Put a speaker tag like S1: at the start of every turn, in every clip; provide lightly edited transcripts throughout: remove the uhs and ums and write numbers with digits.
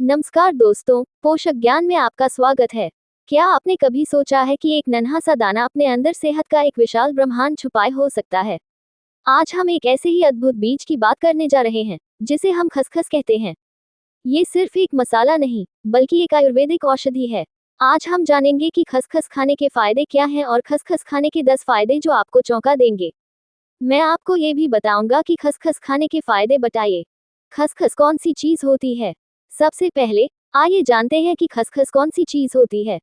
S1: नमस्कार दोस्तों, पोषक ज्ञान में आपका स्वागत है। क्या आपने कभी सोचा है कि एक नन्हा सा दाना अपने अंदर सेहत का एक विशाल ब्रह्मांड छुपाए हो सकता है? आज हम एक ऐसे ही अद्भुत बीज की बात करने जा रहे हैं, जिसे हम खसखस कहते हैं। ये सिर्फ एक मसाला नहीं, बल्कि एक आयुर्वेदिक औषधि है। आज हम जानेंगे कि खसखस खाने के फायदे क्या हैं और खसखस खाने के 10 फायदे जो आपको चौंका देंगे। मैं आपको ये भी बताऊंगा कि खसखस खाने के फायदे बताइए। खसखस कौन सी चीज होती है? सबसे पहले आइए जानते हैं कि खसखस कौन सी चीज होती है।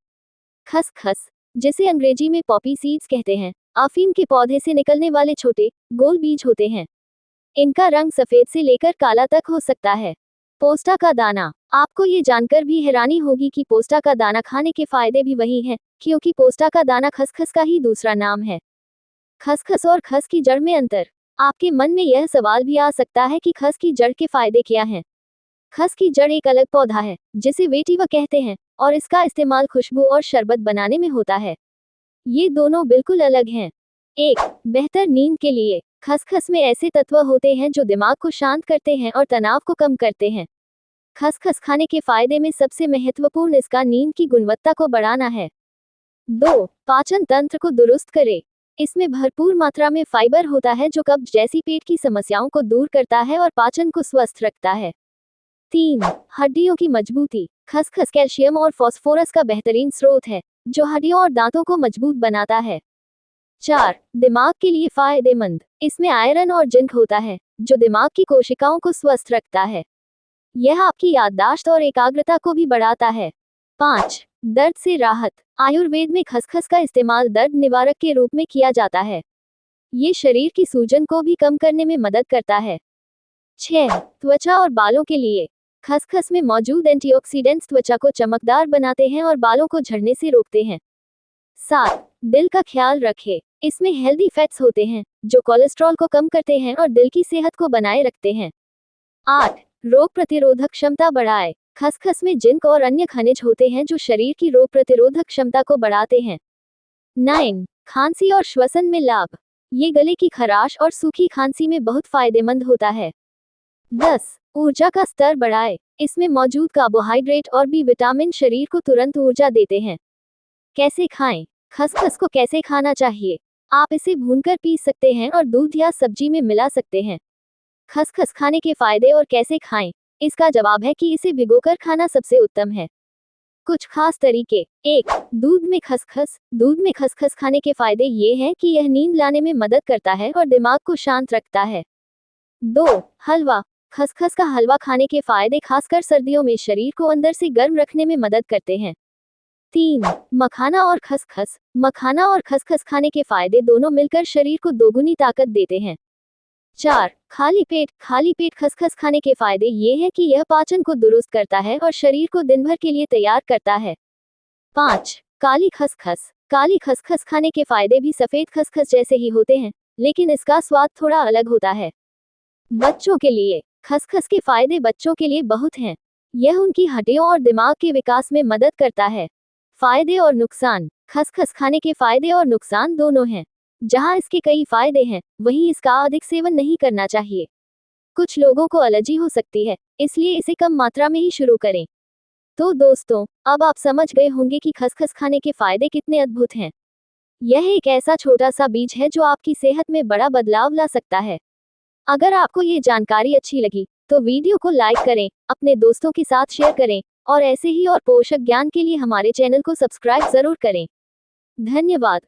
S1: खसखस, जिसे अंग्रेजी में पॉपी सीड्स कहते हैं, अफीम के पौधे से निकलने वाले छोटे गोल बीज होते हैं। इनका रंग सफेद से लेकर काला तक हो सकता है। पोस्ता का दाना, आपको ये जानकर भी हैरानी होगी कि पोस्ता का दाना खाने के फायदे भी वही हैं, क्योंकि पोस्ता का दाना खसखस का ही दूसरा नाम है। खसखस और खस की जड़ में अंतर, आपके मन में यह सवाल भी आ सकता है कि खस की जड़ के फायदे क्या हैं। खस की जड़ एक अलग पौधा है, जिसे वेटिवा कहते हैं, और इसका इस्तेमाल खुशबू और शरबत बनाने में होता है। ये दोनों बिल्कुल अलग हैं। एक, बेहतर नींद के लिए, खसखस में ऐसे तत्व होते हैं जो दिमाग को शांत करते हैं और तनाव को कम करते हैं। खसखस खाने के फायदे में सबसे महत्वपूर्ण इसका नींद की गुणवत्ता को बढ़ाना है। 2, पाचन तंत्र को दुरुस्त करे, इसमें भरपूर मात्रा में फाइबर होता है जो कब्ज जैसी पेट की समस्याओं को दूर करता है और पाचन को स्वस्थ रखता है। 3, हड्डियों की मजबूती, खसखस कैल्शियम और फास्फोरस का बेहतरीन स्रोत है, जो हड्डियों और दांतों को मजबूत बनाता है। 4, दिमाग के लिए फायदेमंद, इसमें आयरन और जिंक होता है, जो दिमाग की कोशिकाओं को स्वस्थ रखता है। यह आपकी याददाश्त और एकाग्रता को भी बढ़ाता है। 5, दर्द से राहत, आयुर्वेद में खसखस का इस्तेमाल दर्द निवारक के रूप में किया जाता है। ये शरीर की सूजन को भी कम करने में मदद करता है। 6, त्वचा और बालों के लिए, खसखस में मौजूद एंटीऑक्सीडेंट्स त्वचा को चमकदार बनाते हैं और बालों को झड़ने से रोकते हैं। 7, दिल का ख्याल रखें, इसमें हेल्दी फैट्स होते हैं, जो कोलेस्ट्रॉल को कम करते हैं और दिल की सेहत को बनाए रखते हैं। 8, रोग प्रतिरोधक क्षमता बढ़ाए, खसखस में जिंक और अन्य खनिज होते हैं जो शरीर की रोग प्रतिरोधक क्षमता को बढ़ाते हैं। 9, खांसी और श्वसन में लाभ, ये गले की खराश और सूखी खांसी में बहुत फायदेमंद होता है। 10, ऊर्जा का स्तर बढ़ाए, इसमें मौजूद कार्बोहाइड्रेट और बी विटामिन शरीर को तुरंत ऊर्जा देते हैं। कैसे खाएं? खसखस को कैसे खाना चाहिए? आप इसे भूनकर पी सकते हैं और दूध या सब्जी में मिला सकते हैं। खसखस खाने के फायदे और कैसे खाएं? इसका जवाब है कि इसे भिगोकर खाना सबसे उत्तम है। कुछ खास तरीके। 1, दूध में खसखस खाने के फायदे ये हैं कि यह नींद लाने में मदद करता है और दिमाग को शांत रखता है। 2, हलवा, खसखस का हलवा खाने के फायदे खासकर सर्दियों में शरीर को अंदर से गर्म रखने में मदद करते हैं। 3, मखाना और खसखस खाने के फायदे दोनों मिलकर शरीर को दोगुनी ताकत देते हैं। 4, खाली पेट खसखस खाने के फायदे ये हैं कि यह पाचन को दुरुस्त करता है और शरीर को दिन भर के लिए तैयार करता है। 5, काली खसखस खाने के फायदे भी सफेद खसखस जैसे ही होते हैं, लेकिन इसका स्वाद थोड़ा अलग होता है। बच्चों के लिए, खसखस के फायदे बच्चों के लिए बहुत हैं। यह उनकी हड्डियों और दिमाग के विकास में मदद करता है। फायदे और नुकसान, खसखस खाने के फायदे और नुकसान दोनों हैं। जहां इसके कई फायदे हैं, वहीं इसका अधिक सेवन नहीं करना चाहिए। कुछ लोगों को एलर्जी हो सकती है, इसलिए इसे कम मात्रा में ही शुरू करें। तो दोस्तों, अब आप समझ गए होंगे कि खसखस खाने के फायदे कितने अद्भुत हैं। यह एक ऐसा छोटा सा बीज है जो आपकी सेहत में बड़ा बदलाव ला सकता है। अगर आपको ये जानकारी अच्छी लगी, तो वीडियो को लाइक करें, अपने दोस्तों के साथ शेयर करें, और ऐसे ही और पोषक ज्ञान के लिए हमारे चैनल को सब्सक्राइब जरूर करें। धन्यवाद।